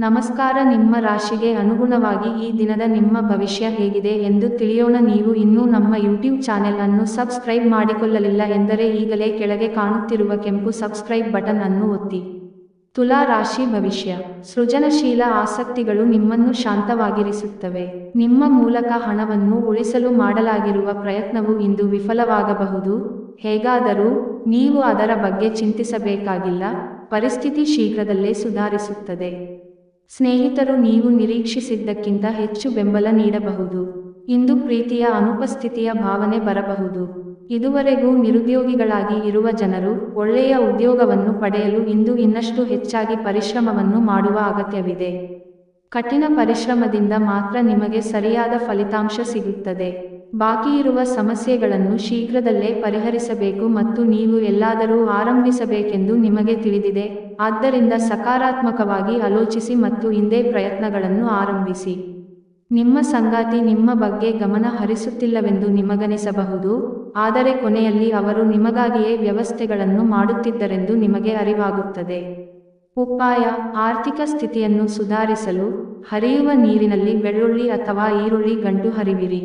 ನಮಸ್ಕಾರ. ನಿಮ್ಮ ರಾಶಿಗೆ ಅನುಗುಣವಾಗಿ ಈ ದಿನದ ನಿಮ್ಮ ಭವಿಷ್ಯ ಹೇಗಿದೆ ಎಂದು ತಿಳಿಯೋಣ. ನೀವು ಇನ್ನೂ ನಮ್ಮ ಯೂಟ್ಯೂಬ್ ಚಾನೆಲ್ ಅನ್ನು ಸಬ್ಸ್ಕ್ರೈಬ್ ಮಾಡಿಕೊಳ್ಳಲಿಲ್ಲ ಎಂದರೆ ಈಗಲೇ ಕೆಳಗೆ ಕಾಣುತ್ತಿರುವ ಕೆಂಪು ಸಬ್ಸ್ಕ್ರೈಬ್ ಬಟನ್ ಅನ್ನು ಒತ್ತಿ. ತುಲಾ ರಾಶಿ ಭವಿಷ್ಯ. ಸೃಜನಶೀಲ ಆಸಕ್ತಿಗಳು ನಿಮ್ಮನ್ನು ಶಾಂತವಾಗಿರಿಸುತ್ತವೆ. ನಿಮ್ಮ ಮೂಲಕ ಹಣವನ್ನು ಉಳಿಸಲು ಮಾಡಲಾಗಿರುವ ಪ್ರಯತ್ನವು ಇಂದು ವಿಫಲವಾಗಬಹುದು. ಹೇಗಾದರೂ ನೀವು ಅದರ ಬಗ್ಗೆ ಚಿಂತಿಸಬೇಕಾಗಿಲ್ಲ, ಪರಿಸ್ಥಿತಿ ಶೀಘ್ರದಲ್ಲೇ ಸುಧಾರಿಸುತ್ತದೆ. ಸ್ನೇಹಿತರು ನೀವು ನಿರೀಕ್ಷಿಸಿದ್ದಕ್ಕಿಂತ ಹೆಚ್ಚು ಬೆಂಬಲ ನೀಡಬಹುದು. ಇಂದು ಪ್ರೀತಿಯ ಅನುಪಸ್ಥಿತಿಯ ಭಾವನೆ ಬರಬಹುದು. ಇದುವರೆಗೂ ನಿರುದ್ಯೋಗಿಗಳಾಗಿ ಇರುವ ಜನರು ಒಳ್ಳೆಯ ಉದ್ಯೋಗವನ್ನು ಪಡೆಯಲು ಇಂದು ಇನ್ನಷ್ಟು ಹೆಚ್ಚಾಗಿ ಪರಿಶ್ರಮವನ್ನು ಮಾಡುವ ಅಗತ್ಯವಿದೆ. ಕಠಿಣ ಪರಿಶ್ರಮದಿಂದ ಮಾತ್ರ ನಿಮಗೆ ಸರಿಯಾದ ಫಲಿತಾಂಶ ಸಿಗುತ್ತದೆ. ಬಾಕಿಯಿರುವ ಸಮಸ್ಯೆಗಳನ್ನು ಶೀಘ್ರದಲ್ಲೇ ಪರಿಹರಿಸಬೇಕು ಮತ್ತು ನೀವು ಎಲ್ಲಾದರೂ ಆರಂಭಿಸಬೇಕೆಂದು ನಿಮಗೆ ತಿಳಿದಿದೆ. ಆದ್ದರಿಂದ ಸಕಾರಾತ್ಮಕವಾಗಿ ಆಲೋಚಿಸಿ ಮತ್ತು ಇಂದೇ ಪ್ರಯತ್ನಗಳನ್ನು ಆರಂಭಿಸಿ. ನಿಮ್ಮ ಸಂಗಾತಿ ನಿಮ್ಮ ಬಗ್ಗೆ ಗಮನ ಹರಿಸುತ್ತಿಲ್ಲವೆಂದು ನಿಮಗನಿಸಬಹುದು, ಆದರೆ ಕೊನೆಯಲ್ಲಿ ಅವರು ನಿಮಗಾಗಿಯೇ ವ್ಯವಸ್ಥೆಗಳನ್ನು ಮಾಡುತ್ತಿದ್ದರೆಂದು ನಿಮಗೆ ಅರಿವಾಗುತ್ತದೆ. ಉಪಾಯ: ಆರ್ಥಿಕ ಸ್ಥಿತಿಯನ್ನು ಸುಧಾರಿಸಲು ಹರಿಯುವ ನೀರಿನಲ್ಲಿ ಬೆಳ್ಳುಳ್ಳಿ ಅಥವಾ ಈರುಳ್ಳಿ ಗಂಟು ಹರಿವಿರಿ.